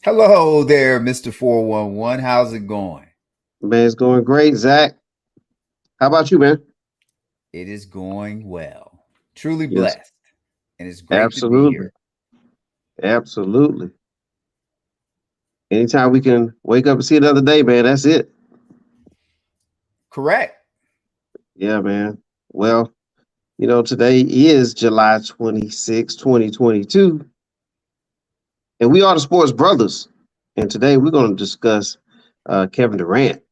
Hello there, Mr. 411. How's it going? Man, it's going great, Zach. How about you, man? It is going well. Truly Yes, blessed. And it's great to be absolutely. here. Absolutely. Anytime we can wake up and see another day, man, that's it. Correct. Yeah, man. Well, today is July 26, 2022, and we are the Sports Brothers. And today we're going to discuss Kevin Durant,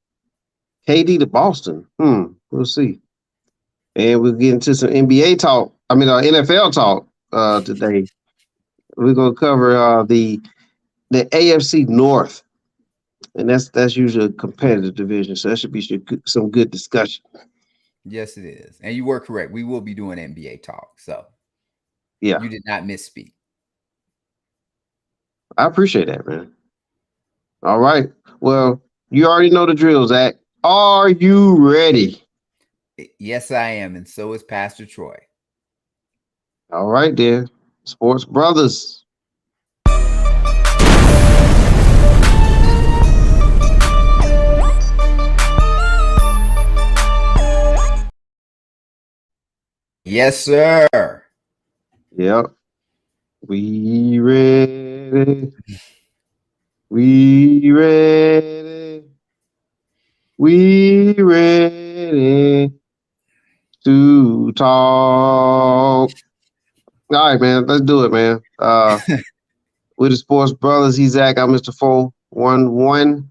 KD to Boston. We'll see. And we'll get into some NBA talk. NFL talk today. We're going to cover the AFC North, and that's usually a competitive division. So that should be some good discussion. Yes, it is. And you were correct. We will be doing NBA talk. So Yeah, you did not misspeak. I appreciate that, man. All right. Well, you already know the drill, Zach. Are you ready? Yes, I am. And so is Pastor Troy. All right, dear. Sports Brothers. Yes, sir. Yep. We ready. We ready. We ready to talk. All right, man. Let's do it, man. We're the Sports Brothers. He's Zach. I'm Mr. 411.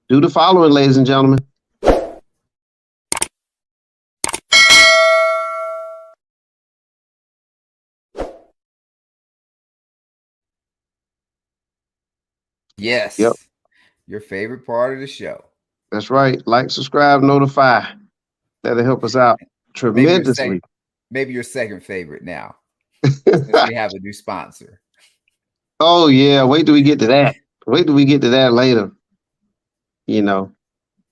Do the following, ladies and gentlemen. Yep, Yes. Your favorite part of the show. that's right. Like, subscribe, notify. That'll help us out Maybe your second, tremendously. maybe your second favorite now, since we have a new sponsor. Oh, yeah. Wait till we get to that. Wait till we get to that later. You know,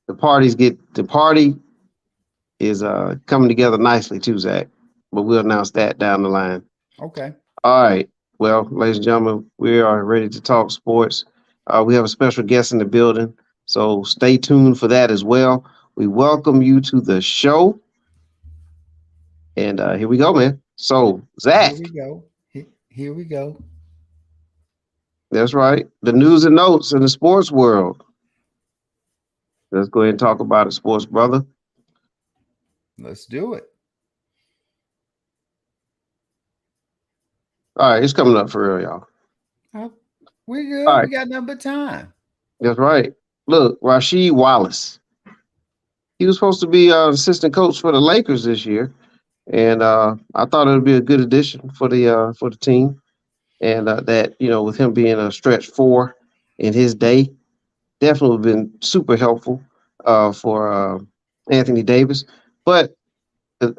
the party is coming together nicely too, Zach. But we'll announce that down the line. Okay. All right. Well, ladies and gentlemen, we are ready to talk sports. We have a special guest in the building, so stay tuned for that as well. We welcome you to the show, and here we go, man. So, Here Zach, we go. Here we go. that's right. The news and notes in the sports world. Let's go ahead and talk about it, sports brother. Let's do it. All right, it's coming up for real, y'all. Uh, We All good. right, We got number time. that's right. Look, Rasheed Wallace. He was supposed to be assistant coach for the Lakers this year, and I thought it would be a good addition for the team. And that with him being a stretch four in his day, definitely been super helpful for Anthony Davis. But uh,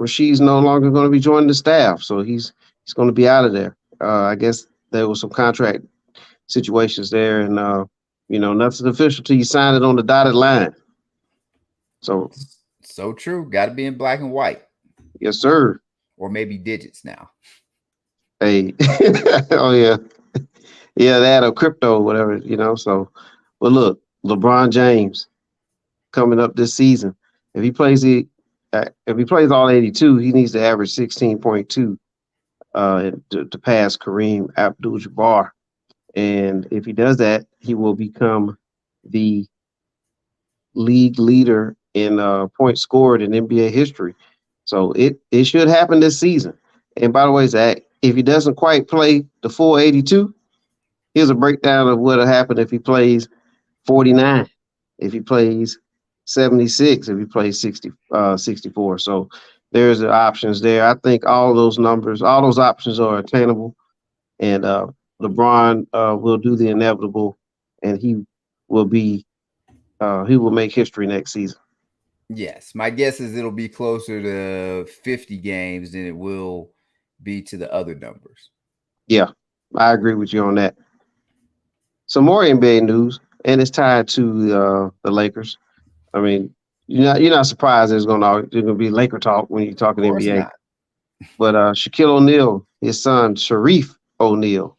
Rasheed's no longer going to be joining the staff, so he's going to be out of there. I guess there was some contract situations there, and nothing's official till you sign it on the dotted line. So So true. Got to be in black and white, yes, sir. or maybe digits now. Hey, oh yeah, yeah, that or crypto, whatever, So, but look, LeBron James coming up this season. If he plays all 82, he needs to average 16.2 to pass Kareem Abdul-Jabbar. And if he does that, he will become the league leader in points scored in NBA history. So it should happen this season. And by the way, Zach, if he doesn't quite play the full 82, here's a breakdown of what'll happen if he plays 49, if he plays 76, if he plays 64. So there's the options there. I think all those options are attainable. And LeBron will do the inevitable, and will be he will make history next season. Yes. My guess is it'll be closer to 50 games than it will be to the other numbers. Yeah, I agree with you on that. Some more NBA news, and it's tied to the Lakers. I mean, you're not surprised there's gonna be Laker talk when you're Of talking course NBA. not. But Shaquille O'Neal, his son Sharif O'Neal,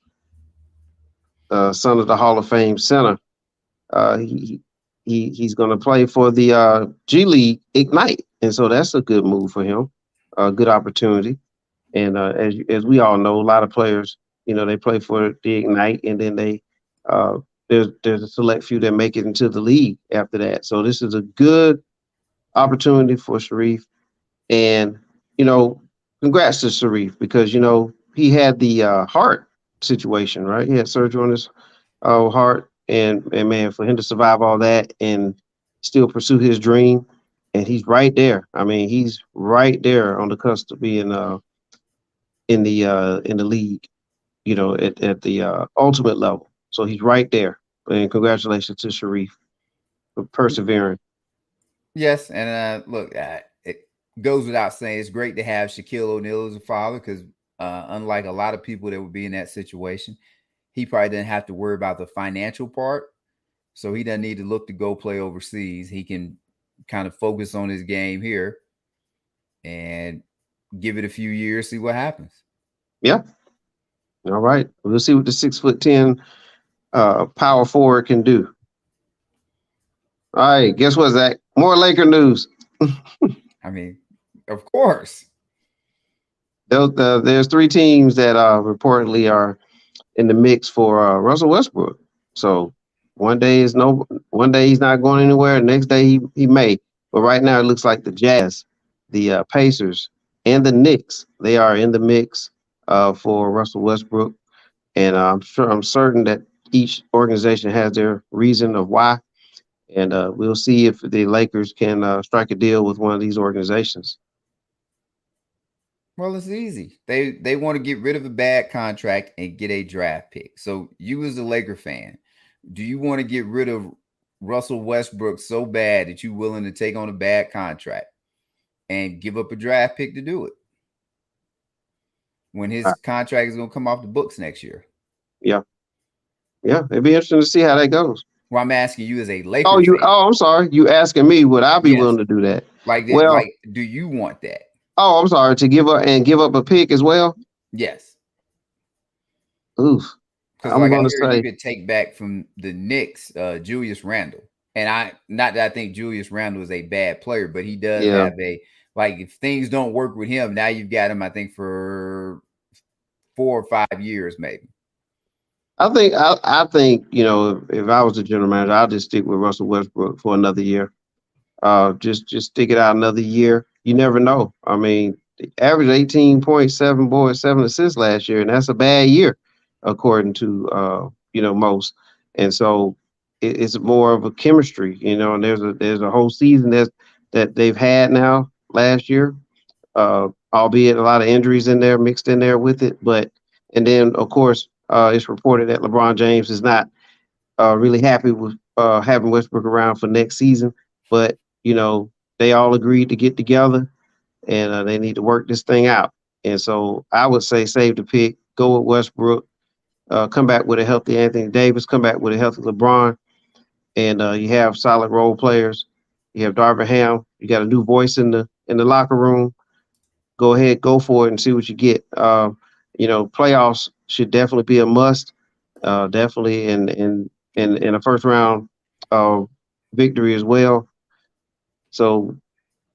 son of the Hall of Fame center. He's going to play for the G League Ignite, and so that's a good move for him, a good opportunity. And as we all know, a lot of players, they play for the Ignite, and then uh, there's a select few that make it into the league after that. So this is a good opportunity for Sharif, and congrats to Sharif because he had the heart situation, right? He had surgery on his heart, and man, for him to survive all that and still pursue his dream, and he's right there. I mean, he's right there on the cusp of being in the league, at the ultimate level. So he's right there. And congratulations to Sharif for persevering. Yes, and look, it goes without saying, it's great to have Shaquille O'Neal as a father because unlike a lot of people that would be in that situation, he probably didn't have to worry about the financial part. So he doesn't need to look to go play overseas. He can kind of focus on his game here and give it a few years, see what happens. Yeah. All right. We'll see what the 6'10" power forward can do. All right. Guess what, Zach? More Laker news. I mean, of course. There's three teams that reportedly are in the mix for Russell Westbrook. So one day he's not going anywhere. The next day he may. But right now it looks like the Jazz, the Pacers, and the Knicks, they are in the mix for Russell Westbrook. And I'm certain that each organization has their reason of why. And we'll see if the Lakers can strike a deal with one of these organizations. Well, it's easy. They want to get rid of a bad contract and get a draft pick. So you as a Laker fan, do you want to get rid of Russell Westbrook so bad that you're willing to take on a bad contract and give up a draft pick to do it when his contract is going to come off the books next year? Yeah. Yeah. It'd be interesting to see how that goes. Well, I'm asking you as a Laker fan. I'm sorry. You asking me, would I be willing to do that? Like, do you want that? Oh, I'm sorry, to give up a pick as well? Yes. Oof. Because like I hear you could take back from the Knicks, Julius Randle. And not that I think Julius Randle is a bad player, but he does have if things don't work with him, now you've got him, I think, for 4 or 5 years, maybe. I think, if I was the general manager, I'll just stick with Russell Westbrook for another year. Just stick it out another year. You never know. I mean, the average 18.7 boards, 7 assists last year, and that's a bad year, according to most. And so it's more of a chemistry, and there's a whole season that they've had now last year, albeit a lot of injuries in there mixed in there with it. And then of course it's reported that LeBron James is not really happy with having Westbrook around for next season, but they all agreed to get together and they need to work this thing out. And so I would say save the pick, go with Westbrook, come back with a healthy Anthony Davis, come back with a healthy LeBron, and you have solid role players. You have Darvin Ham. You got a new voice in the locker room. Go ahead, go for it, and see what you get. Playoffs should definitely be a must. Definitely in a first round victory as well. So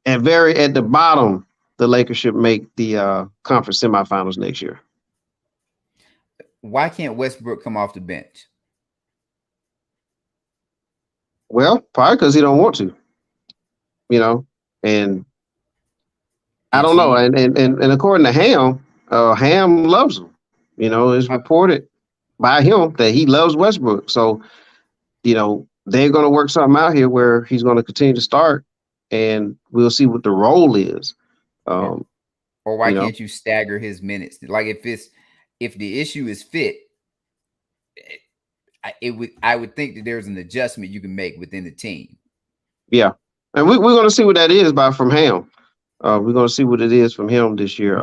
at the bottom, the Lakers should make the conference semifinals next year. Why can't Westbrook come off the bench? Well, probably because he don't want to. And I don't know. And according to Ham, Ham loves him. It's reported by him that he loves Westbrook. So, they're going to work something out here where he's going to continue to start, and we'll see what the role is. Or why can't you stagger his minutes? Like if the issue is fit, I would think that there's an adjustment you can make within the team. Yeah, and we're going to see what that is from Ham. We're going to see what it is from him this year.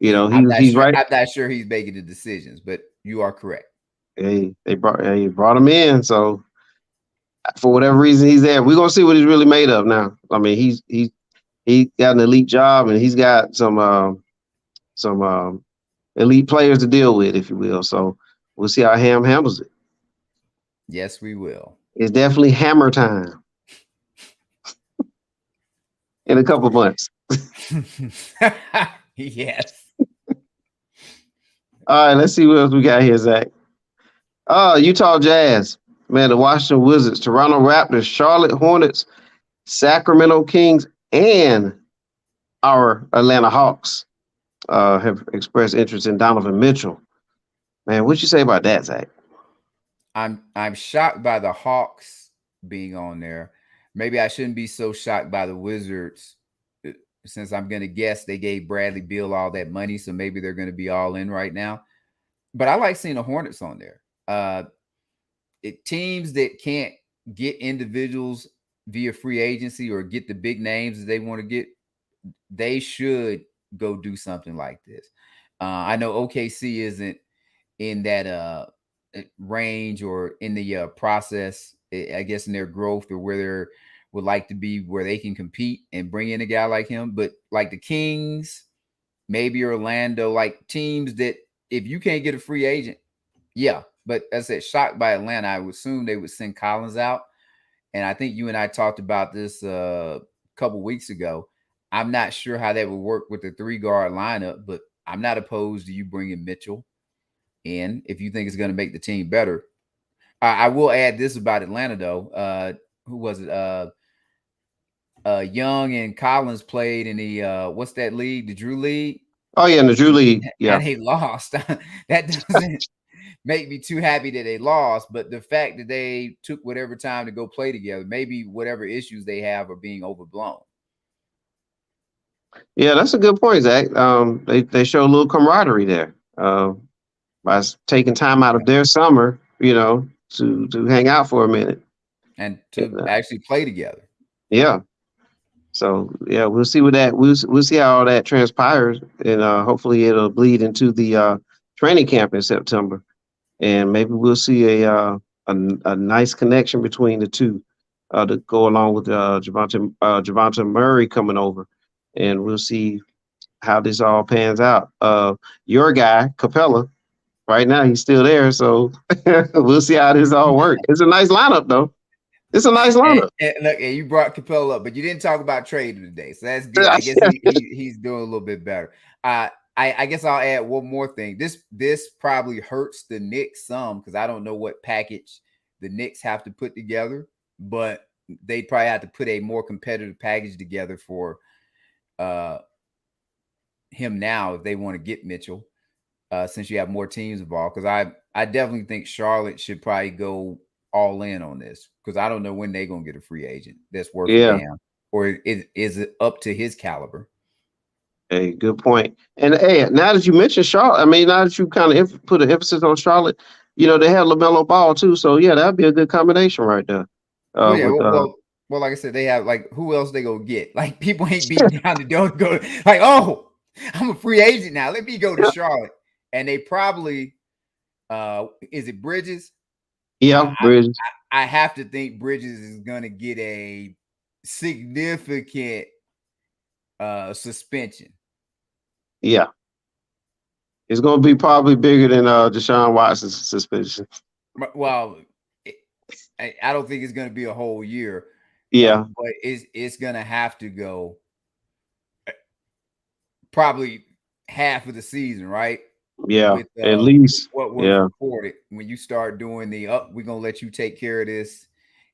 He's right. I'm not sure he's making the decisions, but you are correct. They brought him in, so for whatever reason he's there. We're gonna see what he's really made of now. I mean, he got an elite job, and he's got some elite players to deal with, if you will. So We'll see how Ham handles it. Yes, we will. It's definitely hammer time in a couple months. Yes. All right, let's see what else we got here, Zach. Utah Jazz, man, the Washington Wizards, Toronto Raptors, Charlotte Hornets, Sacramento Kings, and our Atlanta Hawks have expressed interest in Donovan Mitchell. Man, what'd you say about that, Zach? I'm shocked by the Hawks being on there. Maybe I shouldn't be so shocked by the Wizards, since I'm going to guess they gave Bradley Beal all that money, so maybe they're going to be all in right now. But I like seeing the Hornets on there. Teams that can't get individuals via free agency or get the big names that they want to get, they should go do something like this. I know OKC isn't in that range or in the process, I guess, in their growth or where they would like to be, where they can compete and bring in a guy like him. But like the Kings, maybe Orlando, like teams that if you can't get a free agent, yeah. But as I said, shocked by Atlanta, I would assume they would send Collins out. And I think you and I talked about this a couple weeks ago. I'm not sure how that would work with the 3-guard lineup, but I'm not opposed to you bringing Mitchell in if you think it's going to make the team better. I will add this about Atlanta, though. Who was it? Young and Collins played in the what's that league? The Drew League. Oh yeah, in the Drew League. Yeah, and they lost. That doesn't make me too happy that they lost, but the fact that they took whatever time to go play together, maybe whatever issues they have are being overblown. Yeah, that's a good point, Zach. They show a little camaraderie there by taking time out of their summer, to hang out for a minute and to actually play together. Yeah. So yeah, we'll see what that we'll see how all that transpires, and hopefully it'll bleed into the training camp in September, and maybe we'll see a nice connection between the two to go along with Javonte Murray coming over, and we'll see how this all pans out. Your guy Capella, right now he's still there, so we'll see how this all works. It's a nice lineup though. It's a nice lineup. And look, and you brought Capella up, but you didn't talk about trading today, so that's good. I guess he's doing a little bit better. I guess I'll add one more thing. This probably hurts the Knicks some because I don't know what package the Knicks have to put together, but they probably have to put a more competitive package together for him now if they want to get Mitchell, since you have more teams involved. Because I definitely think Charlotte should probably go all in on this because I don't know when they're gonna get a free agent that's worth a damn, or is it up to his caliber? Hey, good point. And hey, now that you mentioned Charlotte, I mean, now that you kind of put an emphasis on Charlotte, they have LaMelo Ball too. So yeah, that'd be a good combination right there. Well, like I said, they have like who else they gonna get? Like people ain't beating down the door to go like, oh, I'm a free agent now. Let me go to Charlotte, and they probably is it Bridges? Yeah, Bridges. I have to think Bridges is going to get a significant suspension. Yeah. It's going to be probably bigger than Deshaun Watson's suspension. Well, I don't think it's going to be a whole year. Yeah. But it's going to have to go probably half of the season, right? Yeah, with, at least what was reported when you start doing we're gonna let you take care of this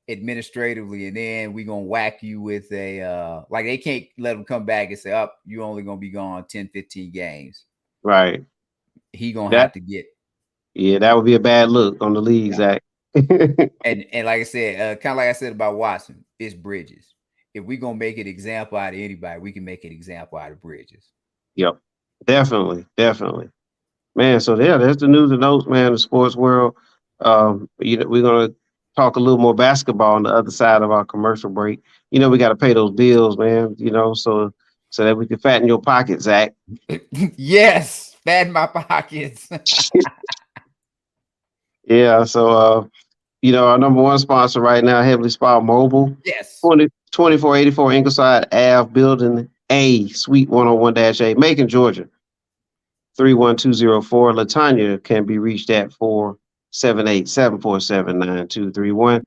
administratively, and then we're gonna whack you with a like they can't let him come back and say, you only gonna be gone 10, 15 games. Right. He gonna have to get. Yeah, that would be a bad look on the league's act. and like I said, kind of like I said about Watson, it's Bridges. If we're gonna make an example out of anybody, we can make an example out of Bridges. Yep, definitely. Man, so yeah, there's the news and notes, man, the sports world. We're gonna talk a little more basketball on the other side of our commercial break. We got to pay those bills, man. So that we can fatten your pockets, Zach. Yes, fatten my pockets. Yeah. So our number one sponsor right now, Heavily Spa Mobile. Yes. 2484 Ingleside Ave, Building A, Suite 101-A, Macon, Georgia. 31204. Latanya can be reached at 478-747-9231.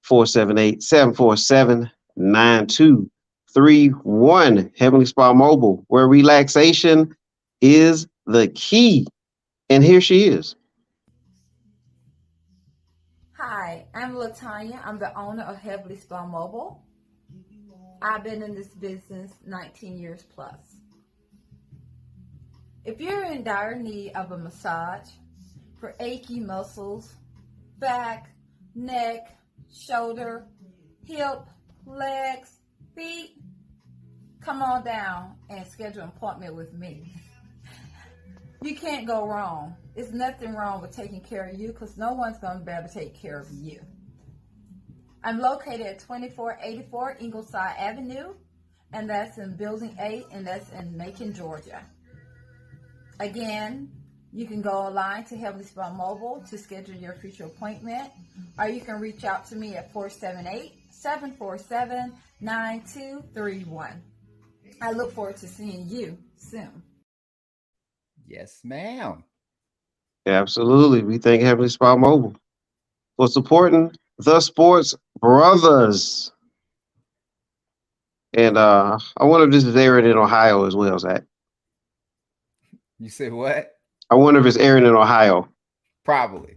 478-747-9231. Heavenly Spa Mobile, where relaxation is the key. And here she is. Hi, I'm Latanya. I'm the owner of Heavenly Spa Mobile. I've been in this business 19 years plus. If you're in dire need of a massage for achy muscles, back, neck, shoulder, hip, legs, feet, come on down and schedule an appointment with me. You can't go wrong. There's nothing wrong with taking care of you because no one's going to be able to take care of you. I'm located at 2484 Ingleside Avenue, and that's in Building 8, and that's in Macon, Georgia. Again, you can go online to Heavenly Spa Mobile to schedule your future appointment, or you can reach out to me at 478-747-9231. I look forward to seeing you soon. Yes, ma'am. Absolutely. We thank Heavenly Spa Mobile for supporting the Sports Brothers. And I wonder if this is airing in Ohio as well, Zach. You say what? I wonder if it's airing in Ohio. Probably.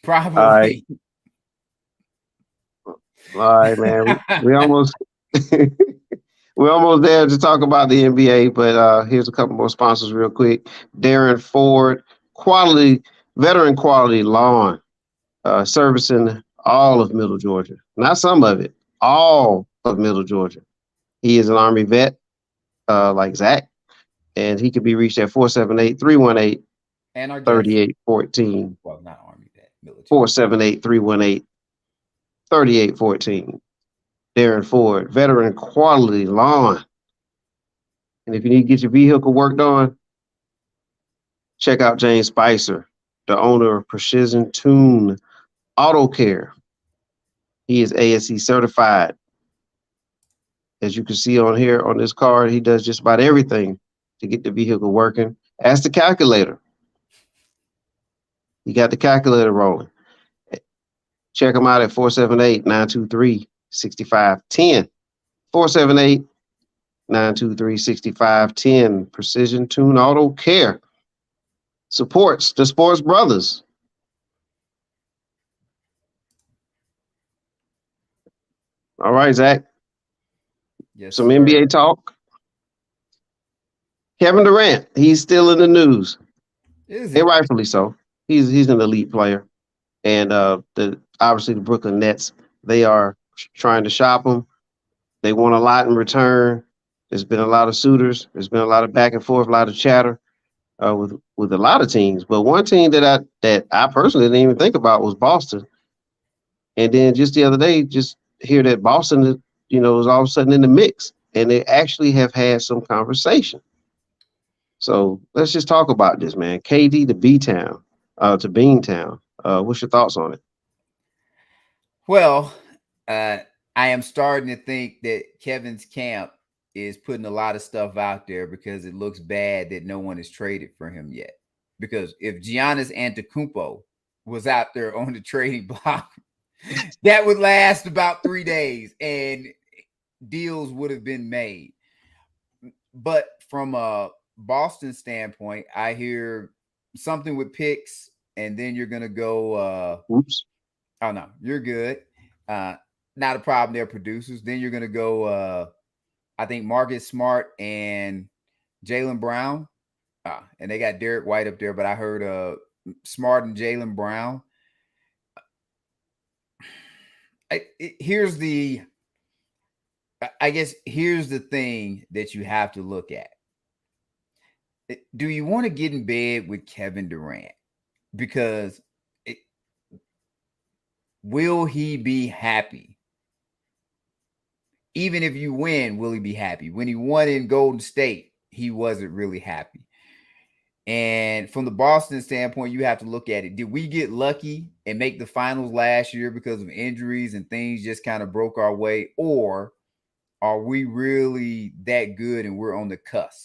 Probably. All right. All right, man. We almost we're almost there to talk about the NBA, but here's a couple more sponsors real quick. Darren Ford, veteran quality lawn, servicing all of Middle Georgia. Not some of it, all of Middle Georgia. He is an Army vet, like Zach, and he can be reached at 478-318-3814. And our guest, well, not Army vet, military. 478-318-3814. Darren Ford, veteran quality lawn. And if you need to get your vehicle worked on, check out James Spicer, the owner of Precision Tune Auto Care. He is ASE certified. As you can see on here on this card, he does just about everything to get the vehicle working. Ask the calculator. He got the calculator rolling. Check him out at 478-923-6510. 478-923-6510. Precision Tune Auto Care supports the Sports Brothers. All right, Zach. Yes, some sir. NBA talk. Kevin Durant, he's still in the news. Is he? And rightfully so. He's an elite player. And obviously the Brooklyn Nets, they are trying to shop him. They want a lot in return. There's been a lot of suitors. There's been a lot of back and forth, a lot of chatter with a lot of teams. But one team that I personally didn't even think about was Boston. And then just the other day, just hear that Boston, is all of a sudden in the mix, and they actually have had some conversation. So let's just talk about this, man. KD to Beantown, Beantown. What's your thoughts on it? Well, I am starting to think that Kevin's camp is putting a lot of stuff out there because it looks bad that no one has traded for him yet. Because if Giannis Antetokounmpo was out there on the trading block, that would last about 3 days and deals would have been made. But from a Boston standpoint, I hear something with picks, and then you're going to go. Oops. Oh, no, you're good. Not a problem. They're producers. Then you're going to go, I think, Marcus Smart and Jaylen Brown. And they got Derek White up there, but I heard Smart and Jaylen Brown. Here's the thing that you have to look at. Do you want to get in bed with Kevin Durant? Because will he be happy? Even if you win, will he be happy? When he won in Golden State, he wasn't really happy. And from the Boston standpoint, you have to look at it. Did we get lucky and make the finals last year because of injuries and things just kind of broke our way? Or are we really that good and we're on the cusp? And that's the thing.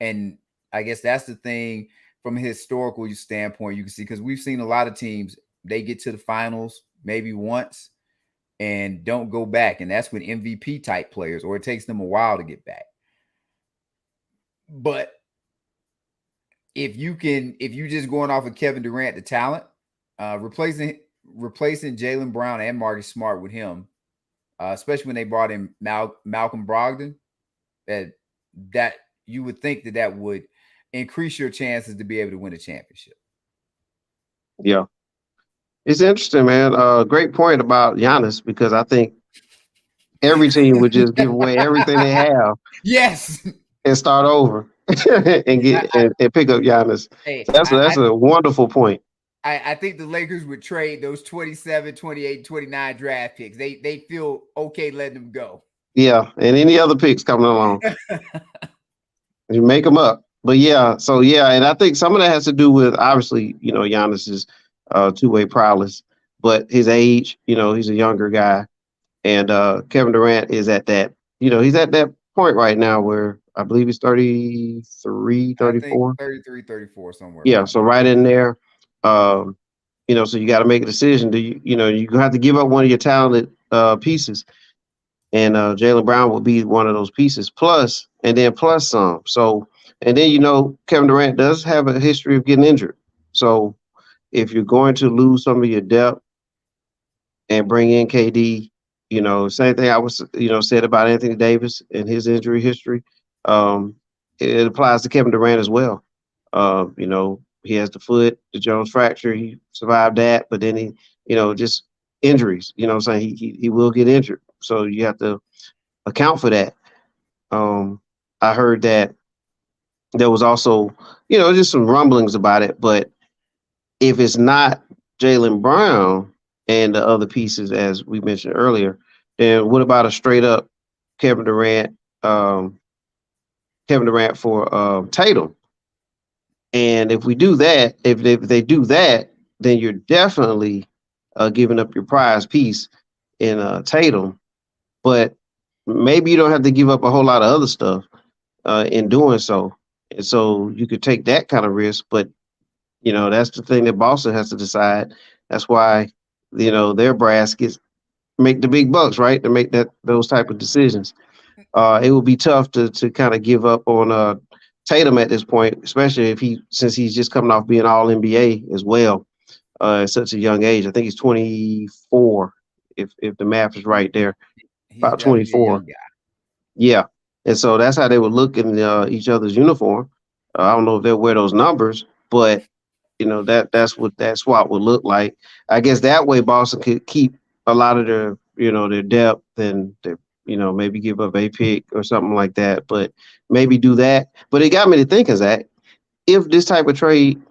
And I guess that's the thing from a historical standpoint you can see, because we've seen a lot of teams, they get to the finals maybe once and don't go back. And that's with MVP type players, or it takes them a while to get back. But if you just going off of Kevin Durant, the talent, replacing Jaylen Brown and Marcus Smart with him, especially when they brought in Malcolm Brogdon, that you would think that would increase your chances to be able to win a championship. Yeah. It's interesting, man. Great point about Giannis, because I think every team would just give away everything they have. Yes. And start over and pick up Giannis. Hey, so that's a wonderful point. I think the Lakers would trade those 27, 28, 29 draft picks. They feel okay letting them go. Yeah, and any other picks coming along. You make them up. But yeah, and I think some of that has to do with, obviously, Giannis's two-way prowess, but his age, he's a younger guy. And Kevin Durant is at that, he's at that point right now where I believe he's 33, 34. 33, 34 somewhere. Yeah, so right in there. So you got to make a decision. You have to give up one of your talented pieces. And Jaylen Brown will be one of those pieces, plus some. So, and then, Kevin Durant does have a history of getting injured. So if you're going to lose some of your depth and bring in KD, same thing I was, said about Anthony Davis and his injury history. It applies to Kevin Durant as well. He has the Jones fracture. He survived that, but then he, just injuries, he will get injured. So you have to account for that. I heard that there was also, just some rumblings about it, but if it's not Jaylen Brown and the other pieces, as we mentioned earlier, then what about a straight up Kevin Durant for Tatum? And if we do that, if they do that, then you're definitely giving up your prize piece in Tatum. But maybe you don't have to give up a whole lot of other stuff in doing so. And so you could take that kind of risk, but that's the thing that Boston has to decide. That's why, their brass make the big bucks, right? To make those type of decisions. It would be tough to kind of give up on Tatum at this point, especially since he's just coming off being all NBA as well at such a young age. I think he's 24, if the math is right there. About 24. Yeah. And so that's how they would look in each other's uniform. I don't know if they'll wear those numbers, but that's what that swap would look like. I guess that way Boston could keep a lot of their, their depth and their, maybe give up a pick or something like that, but maybe do that. But it got me to thinking, Zach, if this type of trade,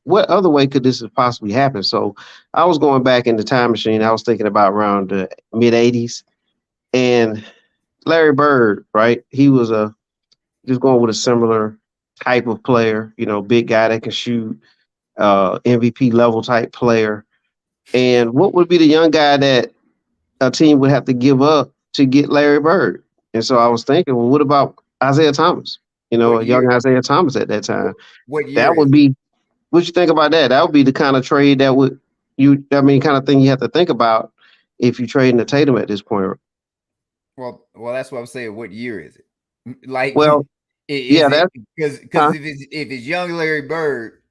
what other way could this possibly happen? So I was going back in the time machine. I was thinking about around the mid 80s, and Larry Bird, right? He was just going with a similar type of player, big guy that can shoot, MVP level type player. And what would be the young guy that a team would have to give up to get Larry Bird? And so I was thinking, well, what about Isaiah Thomas? A young Isaiah Thomas at that time. What year? That would be, what you think about that? That would be the kind of trade that kind of thing you have to think about if you trade in the Tatum at this point. Well, that's what I'm saying. What year is it? Like, well, because if it's young Larry Bird,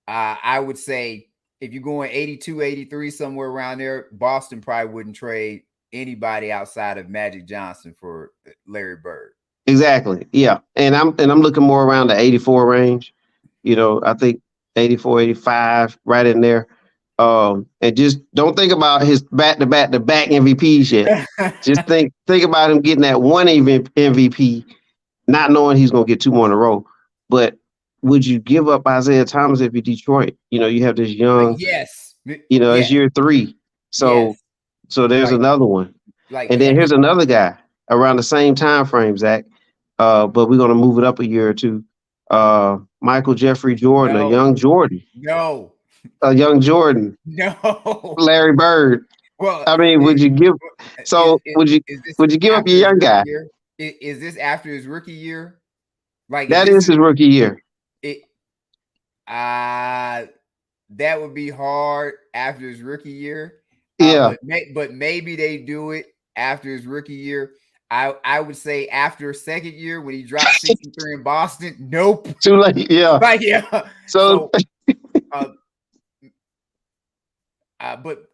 I would say if you're going 82, 83, somewhere around there, Boston probably wouldn't trade anybody outside of Magic Johnson for Larry Bird. Exactly. Yeah. And I'm looking more around the 84 range. I think 84, 85, right in there. And just don't think about his back-to-back MVPs yet. Just think about him getting that one MVP, not knowing he's going to get two more in a row. But would you give up Isaiah Thomas if you're Detroit? You have this young, yes. It's year 3. So there's another one. And then here's another guy around the same time frame, Zach. But we're going to move it up a year or two. Michael Jeffrey Jordan, a young Jordan. No. A young Jordan. No. Larry Bird. Well, I mean, would you give up your young guy? Is this after his rookie year? Like if That this is is his rookie year. it, that would be hard after his rookie year. Yeah. But maybe they do it after his rookie year. I would say after second year when he dropped 63 in Boston. Nope. Too late. Yeah. Like yeah. So Uh, but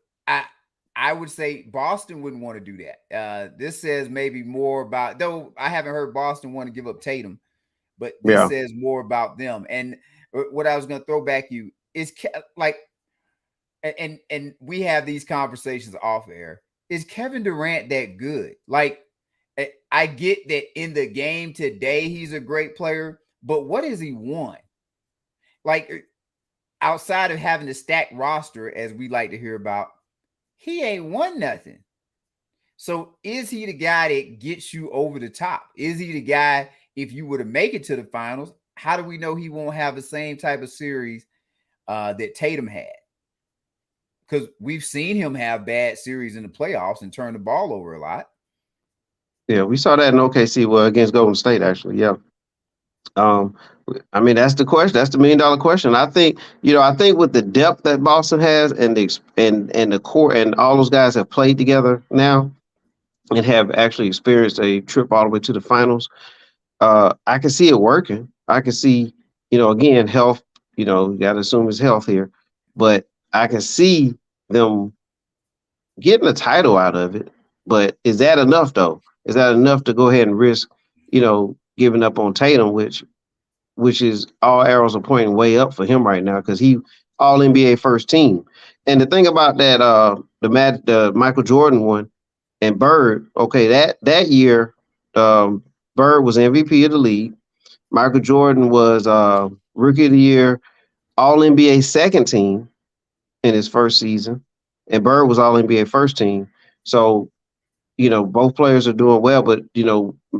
I would say Boston wouldn't want to do that. This says maybe more about, though I haven't heard Boston want to give up Tatum, but this yeah. says more about them. And what I was going to throw back you is like, and we have these conversations off air. Is Kevin Durant that good? Like, I get that in the game today he's a great player, but what has he won? Like, outside of having a stacked roster, as we like to hear about, he ain't won nothing. So is he the guy that gets you over the top? Is he the guy, if you were to make it to the finals, how do we know he won't have the same type of series that Tatum had? Because we've seen him have bad series in the playoffs and turn the ball over a lot. Yeah, we saw that in OKC, against Golden State, actually. Yeah. I mean, that's the question. That's the $1 million question. I think, I think with the depth that Boston has and the core and all those guys have played together now and have actually experienced a trip all the way to the finals. I can see it working. I can see, again, health, you got to assume it's health here, but I can see them getting a title out of it. But is that enough though? Is that enough to go ahead and risk, giving up on Tatum, which is all arrows are pointing way up for him right now because he all NBA first team. And the thing about that, the Michael Jordan one and Bird, okay, that year, Bird was MVP of the league. Michael Jordan was rookie of the year, all NBA second team in his first season, and Bird was all NBA first team. So, both players are doing well, but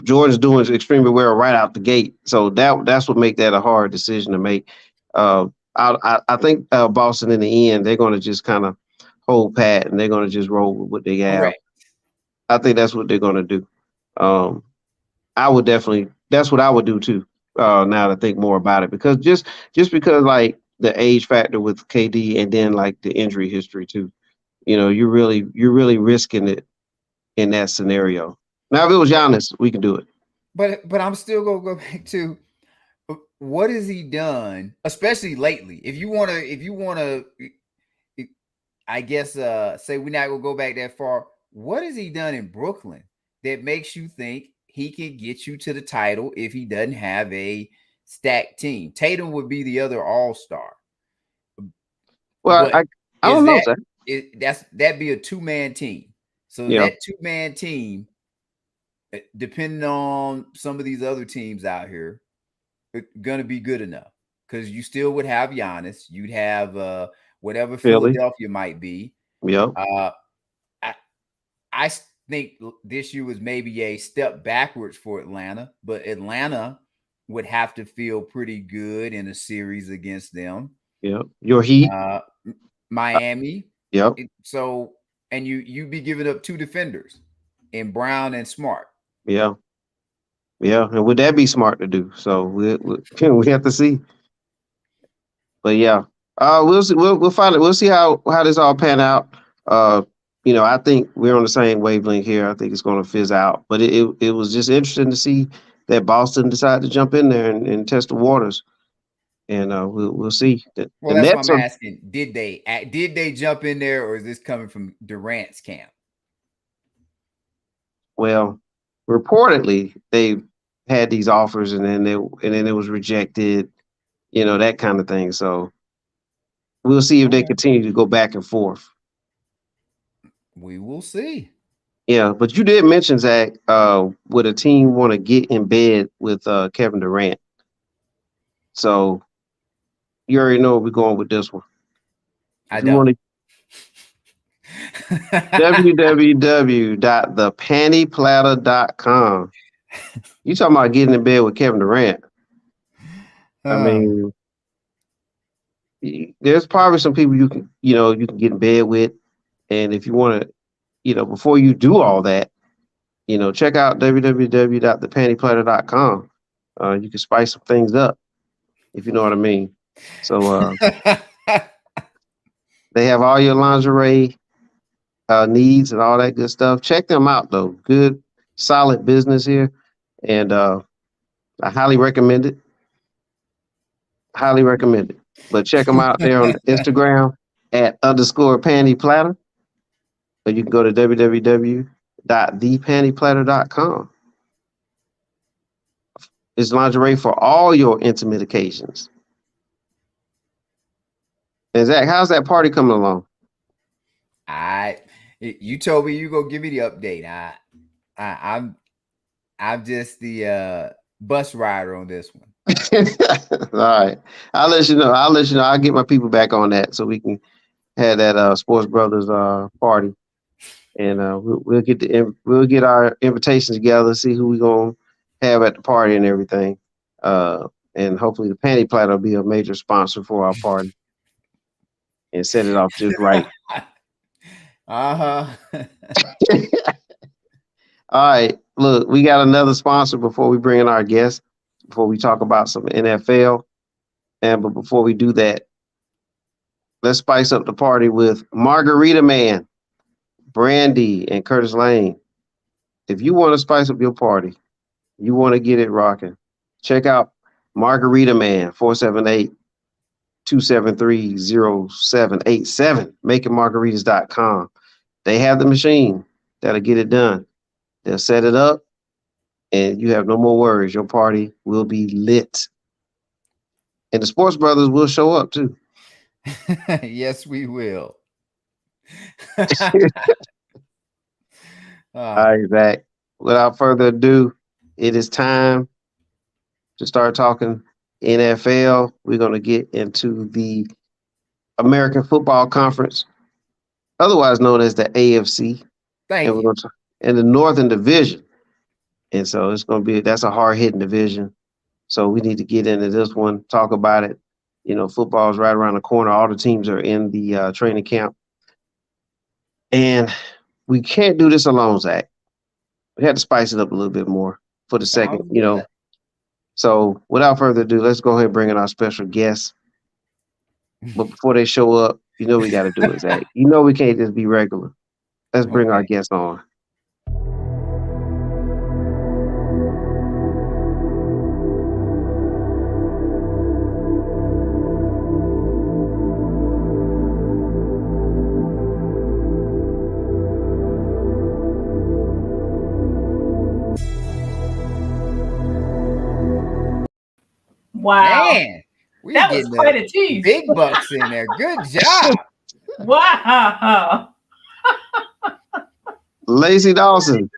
Jordan's doing extremely well right out the gate. So that's what make that a hard decision to make. I think Boston in the end, they're going to just kind of hold pat and they're going to just roll with what they have. Correct. I think that's what they're going to do. I would definitely, that's what I would do too. Now to think more about it, because just because like the age factor with KD and then like the injury history too, you're really risking it in that scenario. Now, if it was Giannis, we can do it. But I'm still gonna go back to what has he done, especially lately. If you wanna, I guess say we're not gonna go back that far. What has he done in Brooklyn that makes you think he can get you to the title if he doesn't have a stacked team? Tatum would be the other all-star. Well, I don't know. That'd be a two-man team. So that two-man team, depending on some of these other teams out here, it's gonna be good enough because you still would have Giannis. You'd have whatever Philadelphia might be. Yep. I think this year was maybe a step backwards for Atlanta, but Atlanta would have to feel pretty good in a series against them. Yep. Your Heat. Miami. Yep. So, and you'd be giving up two defenders in Brown and Smart. Yeah. Yeah. And would that be smart to do? So we have to see. But yeah, we'll see. We'll find it. We'll see how this all pan out. I think we're on the same wavelength here. I think it's going to fizz out. But it was just interesting to see that Boston decided to jump in there and test the waters. And we'll see. That's what I'm asking. Did they jump in there, or is this coming from Durant's camp? Well, reportedly they had these offers, and then it was rejected. That kind of thing. So we'll see if they continue to go back and forth. We will see. Yeah, but you did mention, Zach, would a team want to get in bed with Kevin Durant? So you already know where we're going with this one. I don't. www.thepantyplatter.com. You talking about getting in bed with Kevin Durant? I mean, there's probably some people you can get in bed with, and if you want to, before you do all that, check out www.thepantyplatter.com. You can spice some things up, if you know what I mean. So they have all your lingerie needs and all that good stuff. Check them out though. Good, solid business here, and I highly recommend it. Highly recommend it. But check them out there on Instagram at _panty platter. Or you can go to www.thepantyplatter.com. It's lingerie for all your intimate occasions. And Zach, how's that party coming along? You told me you gonna give me the update. I'm just the bus rider on this one. All right, I'll let you know. I'll get my people back on that so we can have that Sportz Brothas party, and we'll get our invitations together, see who we gonna have at the party and everything. And hopefully the Panty Platter will be a major sponsor for our party and set it off just right. Uh-huh. All right, look, we got another sponsor before we bring in our guest, before we talk about some NFL. But before we do that, let's spice up the party with Margarita Man, Brandy, and Curtis Lane. If you want to spice up your party, you want to get it rocking, check out Margarita Man, 478-273-0787, makingmargaritas.com. They have the machine that'll get it done. They'll set it up, and you have no more worries. Your party will be lit. And the Sportz Brothers will show up, too. Yes, we will. All right, Zach. Without further ado, it is time to start talking NFL. We're going to get into the American Football Conference, otherwise known as the AFC. Thank and you. We're going to in the Northern Division. And so it's going to be, that's a hard hitting division. So we need to get into this one, talk about it. You know, football is right around the corner. All the teams are in the training camp. And we can't do this alone, Zach. We had to spice it up a little bit more for the second, you know. So without further ado, let's go ahead and bring in our special guests. But before they show up, you know we got to do it, Zach. You know we can't just be regular. Let's bring our guests on. Wow. Man, we that was quite a tease. Big bucks in there. Good job. Wow. Lacey Dawson.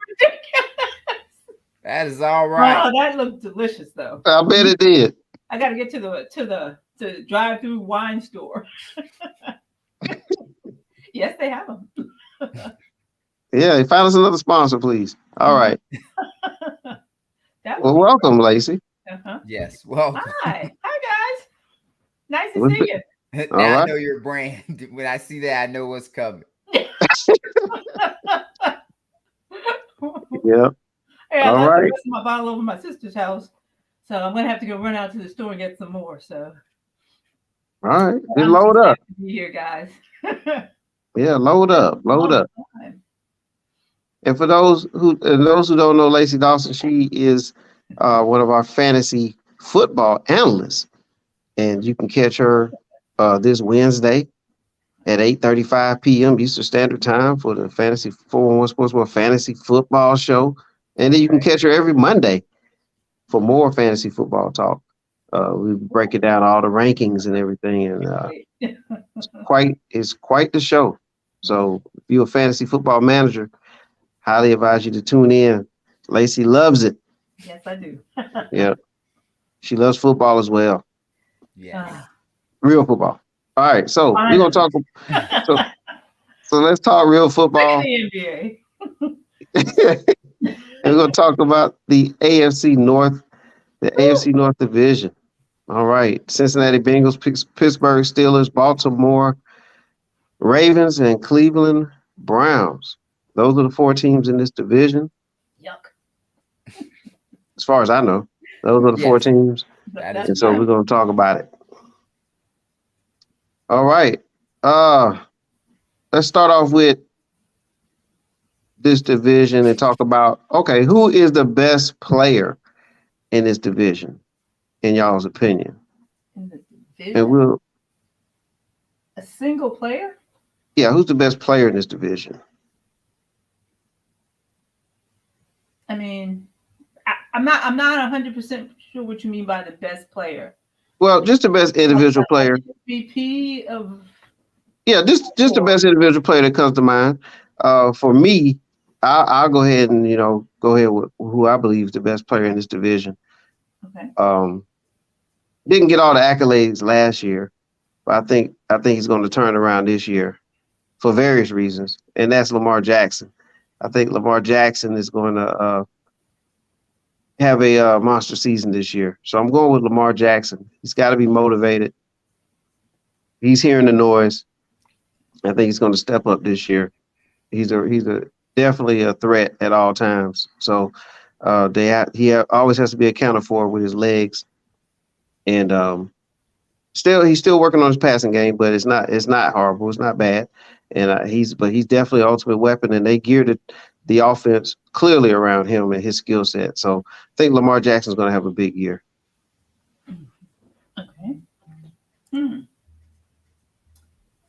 That is all right. Wow, that looked delicious though. I bet it did. I got to get to the drive-through wine store. Yes, they have them. Yeah, find us another sponsor, please. All right. Well, welcome, Lacey. Yes. Well, hi guys. Nice to see you. Now I know your brand. When I see that, I know what's coming. Yeah. Hey, I all left right. the rest of my bottle over my sister's house, so I'm gonna have to go run out to the store and get some more. So, all right, just load up. To be here, guys. Yeah, load up. And for those who don't know Lacey Dawson, she is one of our fantasy football analysts, and you can catch her this Wednesday at 8:35 p.m. Eastern Standard Time for the Fantasy 411 Sports World Fantasy Football Show, and then you can catch her every Monday for more fantasy football talk. We break it down all the rankings and everything, and it's quite the show. So if you're a fantasy football manager, highly advise you to tune in. Lacey loves it. Yes, I do. Yeah. She loves football as well. Yeah. Real football. All right. So we're going to talk. So let's talk real football. The NBA. And we're going to talk about the AFC North, AFC North Division. All right. Cincinnati Bengals, Pittsburgh Steelers, Baltimore Ravens, and Cleveland Browns. Those are the four teams in this division. Yuck. As far as I know. Those are the four Yes. teams. That That's is And so right. we're going to talk about it. All right. Let's start off with this division and talk about, okay, who is the best player in this division, in y'all's opinion? In the And division, a single player. who's the best player in this division? I mean, I'm not 100% sure what you mean by the best player. Well, just the best individual player. MVP of. Yeah, just the best individual player that comes to mind. For me, I'll go ahead and go ahead with who I believe is the best player in this division. Okay. Didn't get all the accolades last year, but I think he's going to turn around this year for various reasons, and that's Lamar Jackson. I think Lamar Jackson is going to have a monster season this year. So I'm going with Lamar Jackson. He's got to be motivated. He's hearing the noise. I think he's going to step up this year. He's a definitely a threat at all times. So he always has to be accounted for with his legs, and he's still working on his passing game, but it's not horrible. It's not bad, and he's definitely an ultimate weapon, and they geared the offense clearly around him and his skill set. So I think Lamar Jackson's going to have a big year. Okay.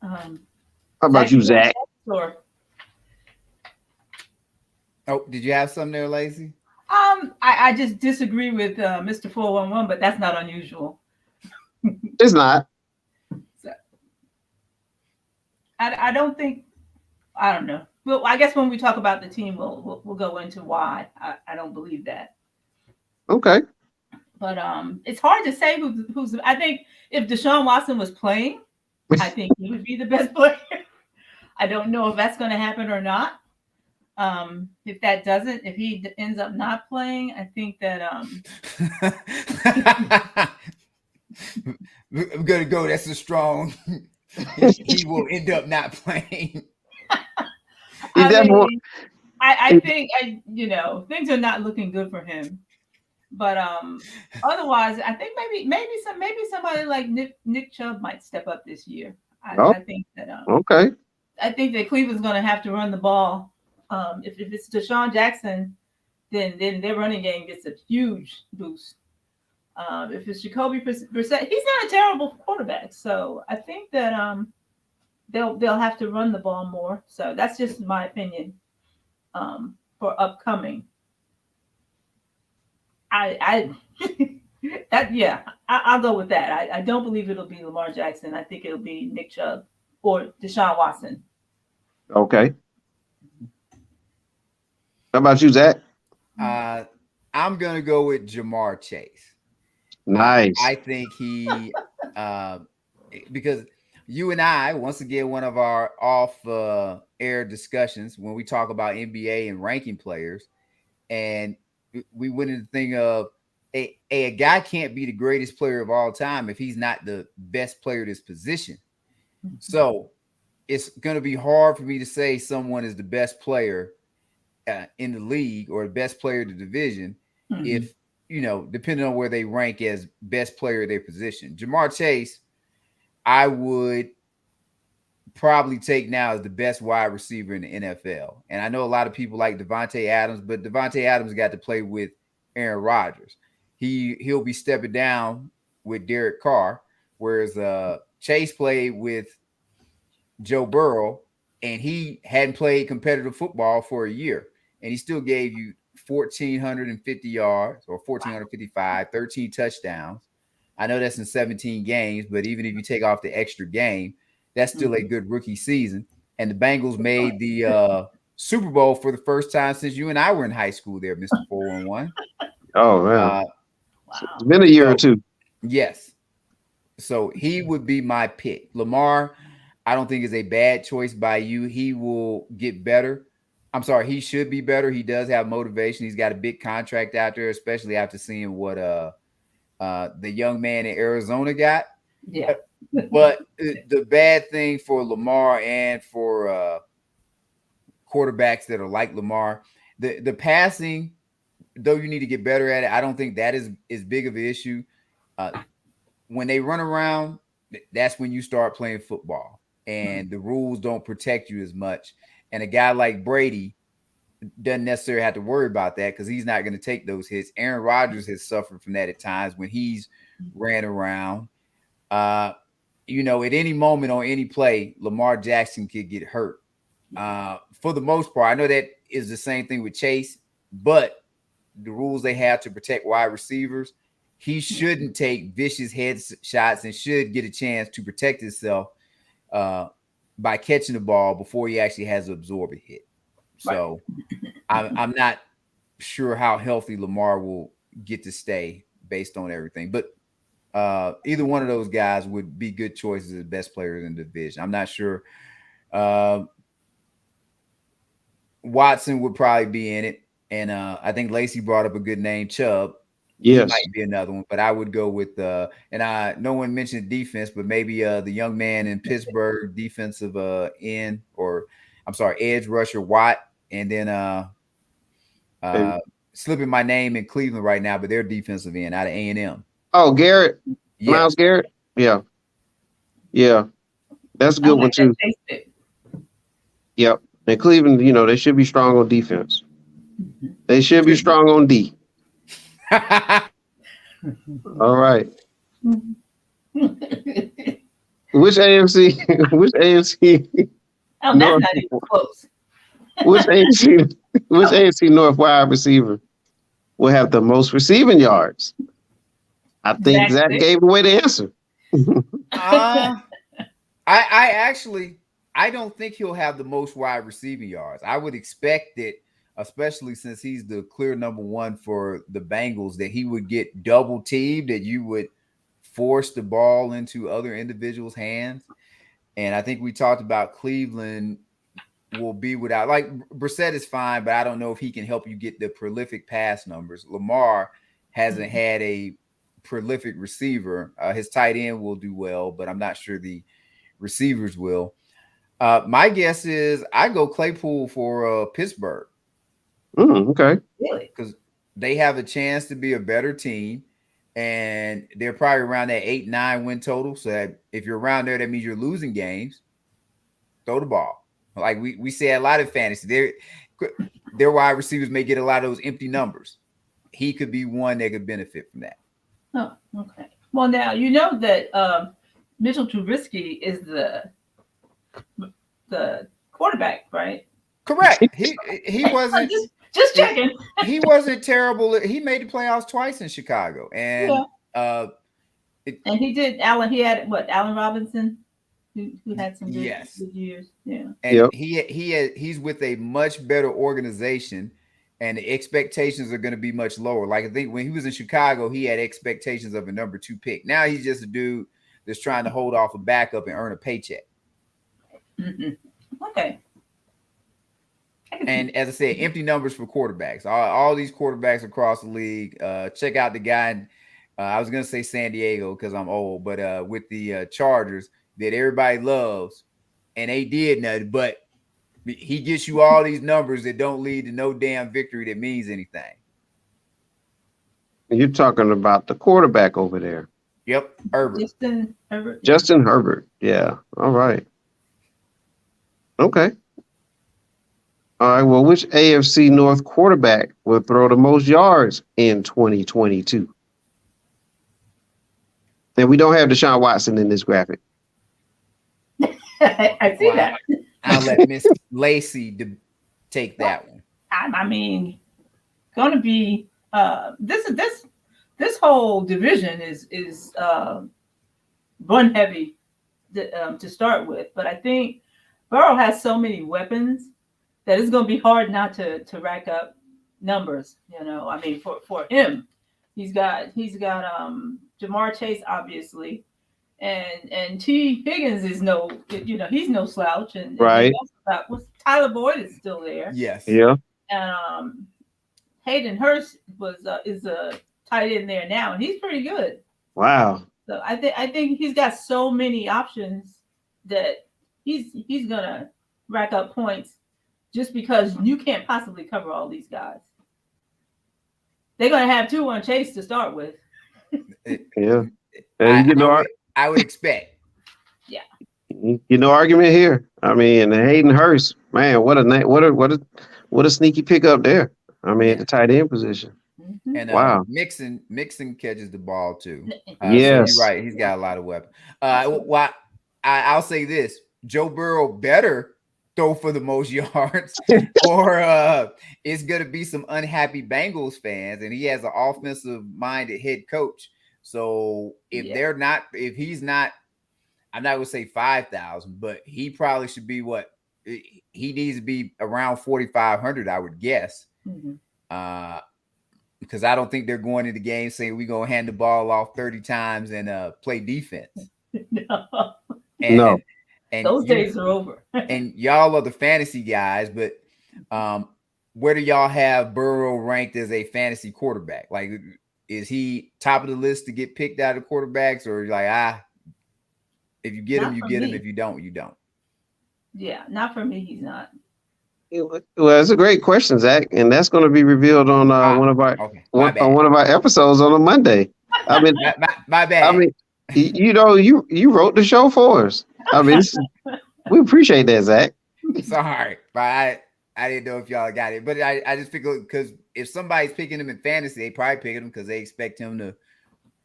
How about you, Zach? Or, Oh, did you have something there, Lacey? I just disagree with Mr. 411, but that's not unusual. It's not. So, I don't think. I don't know. Well, I guess when we talk about the team, we'll go into why I don't believe that. Okay. But it's hard to say who's. I think if Deshaun Watson was playing, I think he would be the best player. I don't know if that's going to happen or not. If he ends up not playing, I think that I'm gonna go. That's a strong. He will end up not playing. I think things are not looking good for him. But otherwise, I think maybe somebody like Nick Chubb might step up this year. I think that okay. I think that Cleveland's going to have to run the ball. If it's Deshaun Jackson, then their running game gets a huge boost. If it's Jacoby Brissett, he's not a terrible quarterback. So I think that they'll have to run the ball more. So that's just my opinion for upcoming. I'll go with that. I don't believe it'll be Lamar Jackson. I think it'll be Nick Chubb or Deshaun Watson. Okay. How about you, Zach? I'm gonna go with Jamar Chase. Nice. I think he because you and I, once again, one of our off-air discussions when we talk about NBA and ranking players, and we went into the thing of a guy can't be the greatest player of all time if he's not the best player at his position. So it's going to be hard for me to say someone is the best player in the league or the best player in the division if, depending on where they rank as best player of their position. Jamar Chase, I would probably take now as the best wide receiver in the NFL. And I know a lot of people like Devontae Adams, but Devontae Adams got to play with Aaron Rodgers. He'll be stepping down with Derek Carr, whereas Chase played with Joe Burrow, and he hadn't played competitive football for a year, and he still gave you 1,450 yards or 1,455, 13 touchdowns. I know that's in 17 games, but even if you take off the extra game, that's still a good rookie season. And the Bengals made the Super Bowl for the first time since you and I were in high school there, Mr. 411. Oh, man. It's been a year or two. Yes. So he would be my pick. Lamar, I don't think is a bad choice by you. He will get better. I'm sorry, he should be better. He does have motivation. He's got a big contract out there, especially after seeing what the young man in Arizona got. Yeah. But the bad thing for Lamar and for quarterbacks that are like Lamar, the passing though you need to get better at it, I don't think that is big of an issue. When they run around, that's when you start playing football, and the rules don't protect you as much. And a guy like Brady doesn't necessarily have to worry about that because he's not going to take those hits. Aaron Rodgers has suffered from that at times when he's ran around. At any moment on any play, Lamar Jackson could get hurt. For the most part, I know that is the same thing with Chase, but the rules they have to protect wide receivers, he shouldn't take vicious head shots and should get a chance to protect himself by catching the ball before he actually has to absorb a hit. So I'm not sure how healthy Lamar will get to stay based on everything. But either one of those guys would be good choices as best players in the division. I'm not sure. Watson would probably be in it. And I think Lacey brought up a good name, Chubb. Yes. He might be another one, but I would go with no one mentioned defense, but maybe the young man in Pittsburgh, defensive edge rusher Watt, and then slipping my name in Cleveland right now, but they're defensive end out of A&M. Oh, Garrett. Yes. Myles Garrett. Yeah. That's a good one too. Yep. And Cleveland, they should be strong on defense. They should be strong on D. All right. Which AFC? Oh, that's not even close. Which AFC North wide receiver will have the most receiving yards? I think Zach gave away the answer. I don't think he'll have the most wide receiving yards. I would expect it, especially since he's the clear number one for the Bengals, that he would get double teamed, that you would force the ball into other individuals' hands. And I think we talked about Cleveland will be without, like, Brissett is fine, but I don't know if he can help you get the prolific pass numbers. Lamar hasn't had a prolific receiver. His tight end will do well, but I'm not sure the receivers will. My guess is I go Claypool for Pittsburgh. Okay. Really? Because they have a chance to be a better team, and they're probably around that 8-9 win total. So that if you're around there, that means you're losing games. Throw the ball. Like we say a lot of fantasy. Their wide receivers may get a lot of those empty numbers. He could be one that could benefit from that. Oh, okay. Well, now you know that Mitchell Trubisky is the quarterback, right? Correct. He wasn't just checking. He wasn't terrible. He made the playoffs twice in Chicago, and and he did. He had Allen Robinson, who had some good years. Yeah, and he's with a much better organization, and the expectations are going to be much lower. Like, I think when he was in Chicago, he had expectations of a number 2 pick. Now he's just a dude that's trying to hold off a backup and earn a paycheck. Okay. And as I said, empty numbers for quarterbacks. All these quarterbacks across the league. Check out the guy. I was going to say San Diego because I'm old, but with the Chargers that everybody loves, and they did nothing, but he gets you all these numbers that don't lead to no damn victory that means anything. You're talking about the quarterback over there. Yep, Herbert. Justin Herbert. Yeah. All right. Okay. All right. Well, which AFC North quarterback will throw the most yards in 2022? And we don't have Deshaun Watson in this graphic. I see that. I'll let Miss Lacey take that one. I mean, going to be this whole division is run heavy to start with, but I think Burrow has so many weapons that it's going to be hard not to rack up numbers. I mean, for him, he's got Jamar Chase, obviously, and T. Higgins is he's no slouch, and right. Tyler Boyd is still there. Yes. Yeah. And Hayden Hurst is a tight end there now, and he's pretty good. Wow. So I think he's got so many options that he's gonna rack up points just because you can't possibly cover all these guys. they're going to have 2 on Chase to start with. Yeah. And you know, I would expect. Yeah. You know, argument here. I mean, Hayden Hurst, man, what a sneaky pickup there. I mean, at the tight end position. Mm-hmm. And wow. Mixon catches the ball too. Yes. So you're right. He's got a lot of weapons. Well, I'll say this: Joe Burrow better throw for the most yards, or it's going to be some unhappy Bengals fans. And he has an offensive-minded head coach. So if he's not, I'm not going to say 5,000, but he probably should be he needs to be around 4,500, I would guess. Mm-hmm. Because I don't think they're going into the game saying we're going to hand the ball off 30 times and play defense. No. And those days are over. And y'all are the fantasy guys, but where do y'all have Burrow ranked as a fantasy quarterback? Like, is he top of the list to get picked out of quarterbacks, or like, if you get him, you get him. If you don't, you don't. Yeah, not for me. He's not. Well, it's a great question, Zach, and that's going to be revealed on one of our episodes on a Monday. I mean, my bad. I mean, you know, you wrote the show for us. I mean, we appreciate that, Zach. Sorry, but I didn't know if y'all got it, but I just figured because if somebody's picking him in fantasy, they probably pick him because they expect him to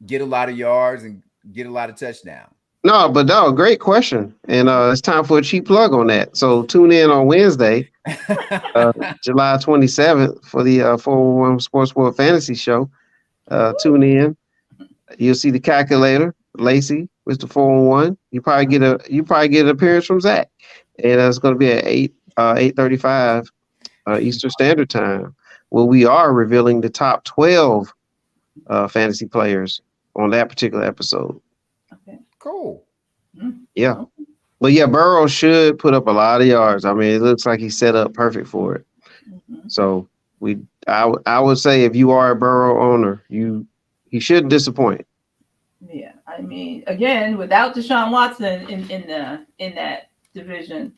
get a lot of yards and get a lot of touchdowns. No, great question. And it's time for a cheap plug on that. So tune in on Wednesday, July 27th for the 411 Sports World Fantasy Show. Tune in. You'll see the calculator, Lacey, Mr. 411. You probably get an appearance from Zach. And it's going to be at 8:35 Eastern Standard Time, where we are revealing the top 12 fantasy players on that particular episode. Okay. Cool. Yeah. But yeah, Burrow should put up a lot of yards. I mean, it looks like he's set up perfect for it. Mm-hmm. So I would say if you are a Burrow owner, he shouldn't disappoint. Yeah, I mean, again, without Deshaun Watson in that division,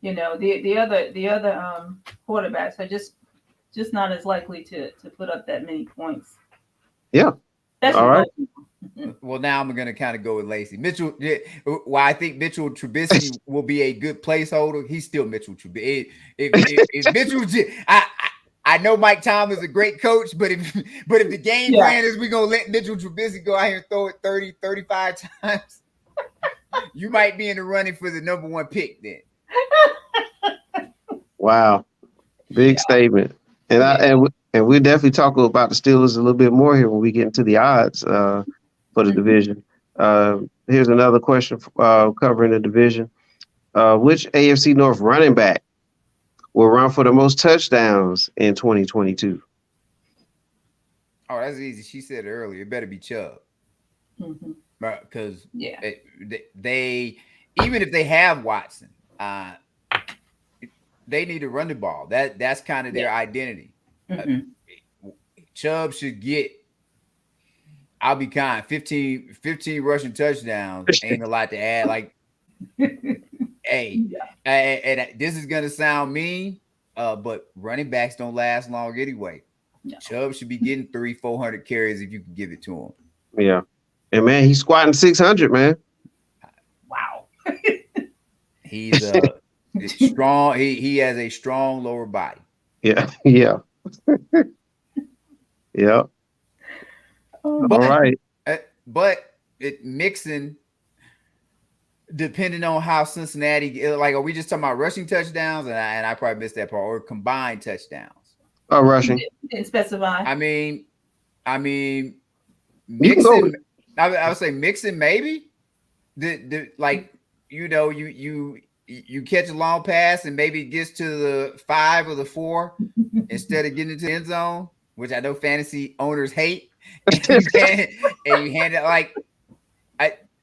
you know, the other quarterbacks are just not as likely to put up that many points. Yeah. That's all right. Well, now I'm going to kind of go with Lacey. Mitchell, while I think Mitchell Trubisky will be a good placeholder, he's still Mitchell Trubisky. If Mitchell, I know Mike Tomlin is a great coach, but if the game plan is we're going to let Mitchell Trubisky go out here and throw it 30, 35 times, you might be in the running for the number 1 pick then. Wow. Big statement. And we'll definitely talk about the Steelers a little bit more here when we get into the odds for the division. Here's another question covering the division. Which AFC North running back will run for the most touchdowns in 2022? Oh, that's easy. She said it earlier. It better be Chubb. Mm-hmm. Because they even if they have Watson, they need to run the ball. That's kind of their identity. Mm-hmm. Chubb should get, I'll be kind, 15 rushing touchdowns ain't a lot to add. Like, hey, and this is gonna sound mean, but running backs don't last long anyway. No. Chubb should be getting 300-400 carries if you can give it to him. Yeah, and man, he's squatting 600, man. Wow. He's strong. He has a strong lower body. Yeah. Yeah. All right. But Mixon, depending on how Cincinnati, like, are we just talking about rushing touchdowns? And I probably missed that part, or combined touchdowns? Oh, rushing. Didn't specify. I mean, Mixon. I would say Mixon maybe. Like, you know, you catch a long pass and maybe it gets to the 5 or the 4 instead of getting into the end zone, which I know fantasy owners hate. And you hand it like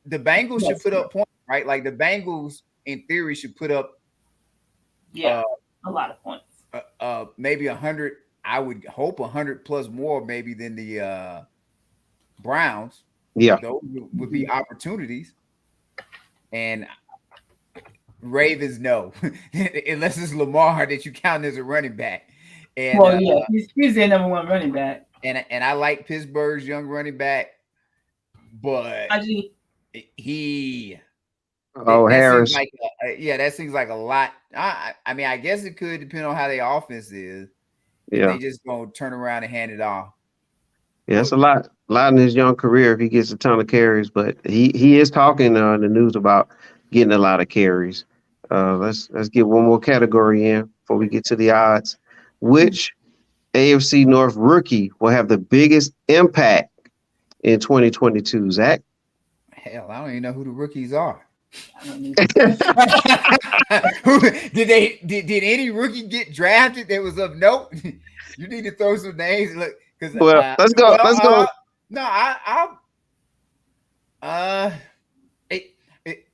the Bengals should put up points, right? Like the Bengals, in theory, should put up a lot of points. Maybe 100. I would hope 100 plus more, maybe than the Browns. Yeah, those would be opportunities. And Ravens, no, unless it's Lamar that you count as a running back. And he's their number 1 running back. and I like Pittsburgh's young running back, but Najee. he Oh, that seems Harris. like that seems like a lot. I mean, I guess it could depend on how their offense is. If Yeah. they just gonna turn around and hand it off. Yeah, it's a lot in his young career if he gets a ton of carries, but he is talking in the news about getting a lot of carries. Let's get one more category in before we get to the odds. Which AFC North rookie will have the biggest impact in 2022? Zach? Hell, I don't even know who the rookies are. I don't need did any rookie get drafted that was of note? You need to throw some names. Look, because Well, let's go. Let's go. No,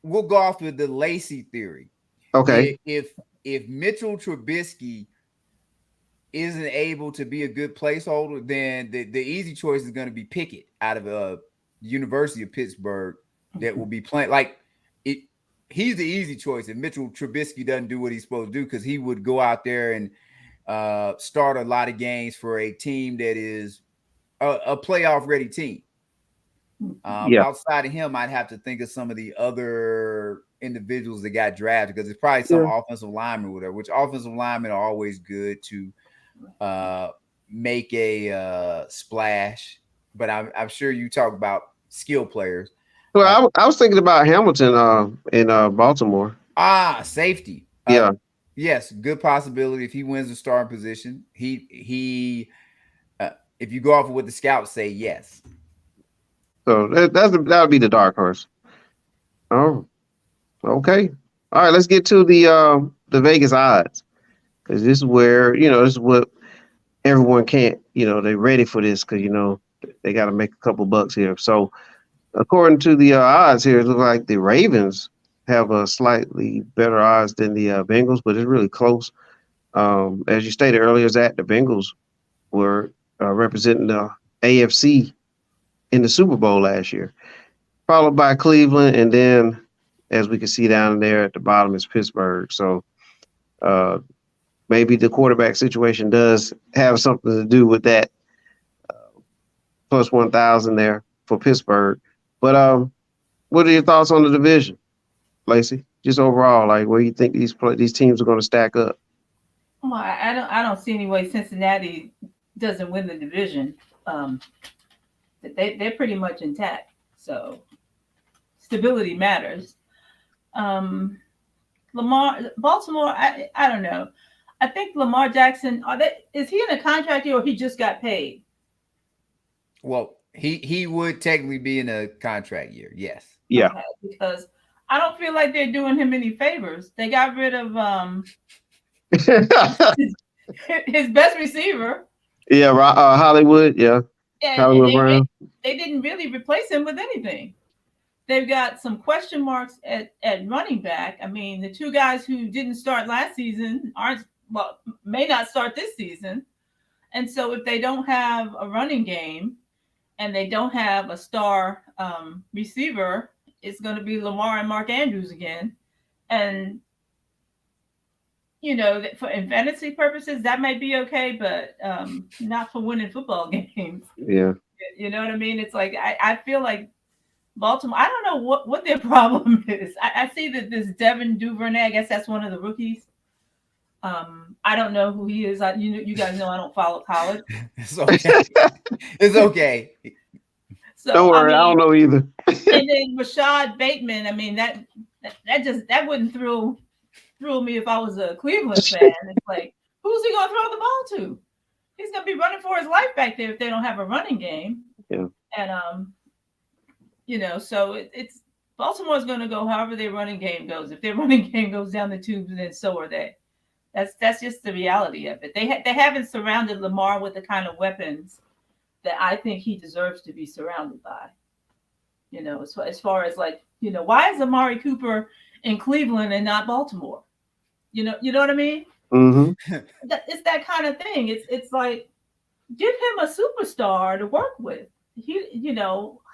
we'll go off with the Lacey theory. Okay. If Mitchell Trubisky isn't able to be a good placeholder, then the easy choice is going to be Pickett out of University of Pittsburgh that will be playing like it. He's the easy choice if Mitchell Trubisky doesn't do what he's supposed to do, because he would go out there and start a lot of games for a team that is a playoff ready team. Outside of him, I'd have to think of some of the other individuals that got drafted, because it's probably some offensive linemen or whatever, which offensive linemen are always good to make a splash. But I'm sure you talk about skill players. Well, I was thinking about Hamilton in Baltimore. Safety. Yeah. Yes, good possibility if he wins the starting position. He if you go off of what the scouts say, yes. So that would be the dark horse. Oh, okay. All right, let's get to the Vegas odds, because this is where this is what everyone can't. They're ready for this because they got to make a couple bucks here. So according to the odds here, it looks like the Ravens have a slightly better odds than the Bengals, but it's really close. As you stated earlier, Zach, the Bengals were representing the AFC in the Super Bowl last year, followed by Cleveland, and then, as we can see down there at the bottom, is Pittsburgh. So maybe the quarterback situation does have something to do with that plus 1,000 there for Pittsburgh. But what are your thoughts on the division, Lacey? Just overall, like where you think these teams are going to stack up? Well, I don't see any way Cincinnati doesn't win the division. They're pretty much intact, so stability matters. Baltimore, I don't know. I think Lamar Jackson, is he in a contract year or he just got paid? Well, he would technically be in a contract year, yes. Yeah. Okay, because I don't feel like they're doing him any favors. They got rid of his best receiver. Yeah, Hollywood. Yeah. Hollywood Brown. They didn't really replace him with anything. They've got some question marks at running back. I mean, the two guys who didn't start last season may not start this season. And so if they don't have a running game and they don't have a star receiver, it's going to be Lamar and Mark Andrews again. And, for in fantasy purposes, that might be okay, but not for winning football games. Yeah. You know what I mean? It's like, I feel like Baltimore, I don't know what their problem is. I see that this Devin Duvernay, I guess that's one of the rookies. I don't know who he is. You guys know I don't follow college. It's okay. It's okay. So, don't worry, I don't know either. And then Rashad Bateman, I mean, that wouldn't thrill me if I was a Cleveland fan. It's like, who's he going to throw the ball to? He's going to be running for his life back there if they don't have a running game. Yeah. And so it's Baltimore's going to go however their running game goes. If their running game goes down the tubes, then so are they. That's just the reality of it. They haven't surrounded Lamar with the kind of weapons that I think he deserves to be surrounded by. As far as why is Amari Cooper in Cleveland and not Baltimore? You know what I mean? Mm-hmm. It's that kind of thing. It's like, give him a superstar to work with.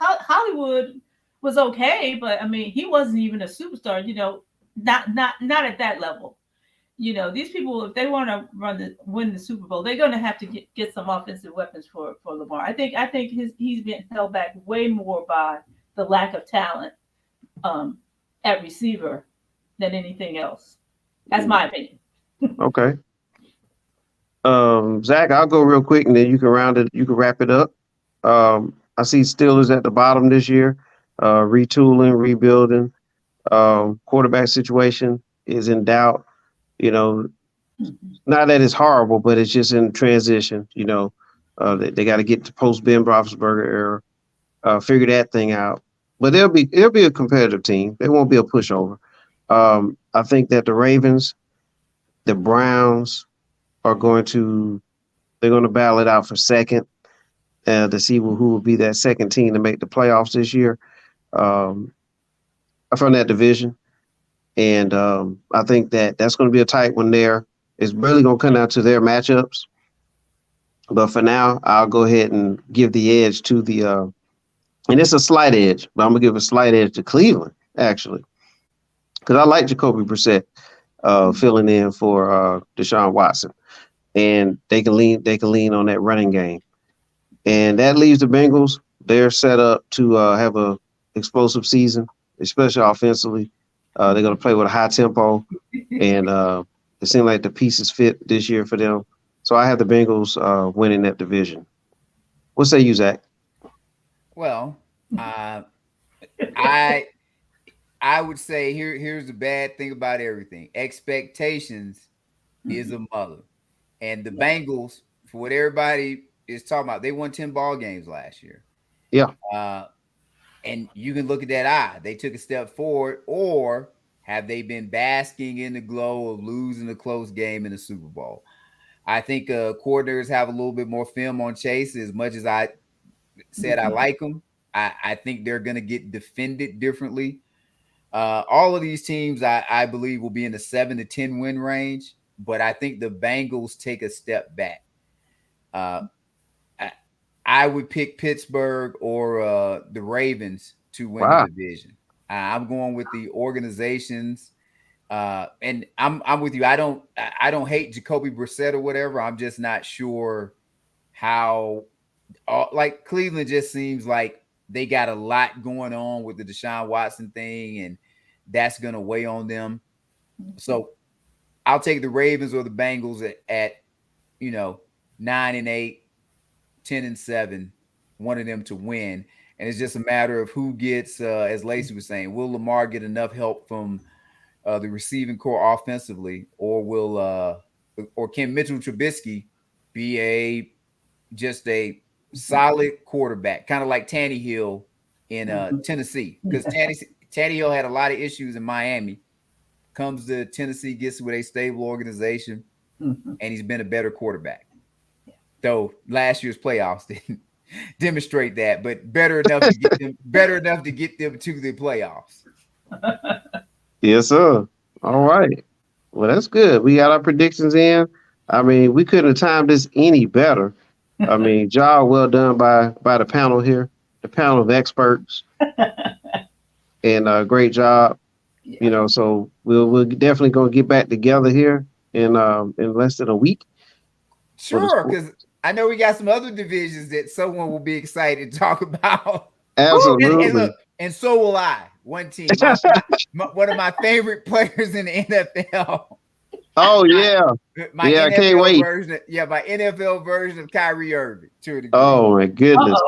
Hollywood was okay, but I mean, he wasn't even a superstar. Not at that level. these people, if they want to win the Super Bowl, they're going to have to get some offensive weapons for Lamar. I think he's been held back way more by the lack of talent at receiver than anything else. That's my opinion. Okay. Zach, I'll go real quick and then you can wrap it up. I see Steelers at the bottom this year, retooling, rebuilding. Quarterback situation is in doubt. Not that it's horrible, but it's just in transition. They got to get to post Ben Roethlisberger era, figure that thing out. But it'll be a competitive team. They won't be a pushover. I think that the Ravens, the Browns are going to battle it out for second to see who will be that second team to make the playoffs this year from that division. And I think that's going to be a tight one there. It's really going to come down to their matchups. But for now, I'll go ahead and give the edge to and it's a slight edge, but I'm going to give a slight edge to Cleveland, actually. Because I like Jacoby Brissett filling in for Deshaun Watson. And they can lean on that running game. And that leaves the Bengals. They're set up to have a explosive season, especially offensively. They're going to play with a high tempo, and it seems like the pieces fit this year for them. So I have the Bengals winning that division. What say you, Zach? Well, I would say here's the bad thing about everything. Expectations is a mother. And the Bengals, for what everybody is talking about, they won 10 ball games last year. Yeah. And you can look at that eye. They took a step forward, or have they been basking in the glow of losing a close game in the Super Bowl? I think coordinators have a little bit more film on Chase. As much as I said I like them, I think they're going to get defended differently. All of these teams, I believe, will be in the 7 to 10 win range, but I think the Bengals take a step back. I would pick Pittsburgh or the Ravens to win the division. I'm going with the organizations, and I'm with you. I don't hate Jacoby Brissett or whatever. I'm just not sure how. Like Cleveland just seems like they got a lot going on with the Deshaun Watson thing, and that's going to weigh on them. So I'll take the Ravens or the Bengals at 9-8. 10-7, one of them to win. And it's just a matter of who gets, as Lacey was saying, will Lamar get enough help from the receiving core offensively, or can Mitchell Trubisky be just a solid quarterback, kind of like Tannehill in Tennessee? Because Tannehill had a lot of issues in Miami. Comes to Tennessee, gets with a stable organization, and he's been a better quarterback. Though last year's playoffs didn't demonstrate that, but better enough to get them to the playoffs. Yes, sir. All right. Well, that's good. We got our predictions in. I mean, we couldn't have timed this any better. I mean, job well done by the panel here, the panel of experts, and great job. Yeah. So we're definitely gonna get back together here in less than a week. Sure, because I know we got some other divisions that someone will be excited to talk about. Absolutely. And so will I. One team, one of my favorite players in the NFL. Oh yeah, my NFL I can't wait. My NFL version of Kyrie Irving. Oh my goodness,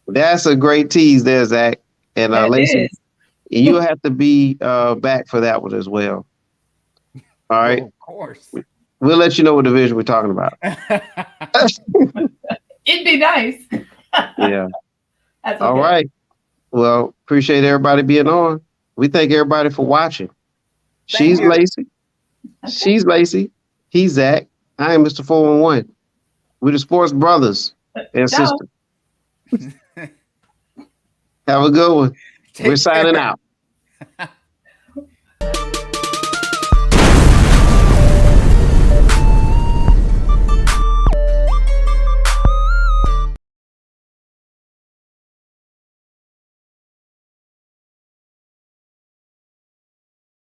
that's a great tease there, Zach. And Lacey, you'll have to be back for that one as well. All right, of course. We'll let you know what division we're talking about. It'd be nice. Yeah. That's All right. Well, appreciate everybody being on. We thank everybody for watching. She's Lacey. Okay. She's Lacey. He's Zach. I am Mr. 411. We're the Sportz Brothers and sisters. Have a good one. We're signing out.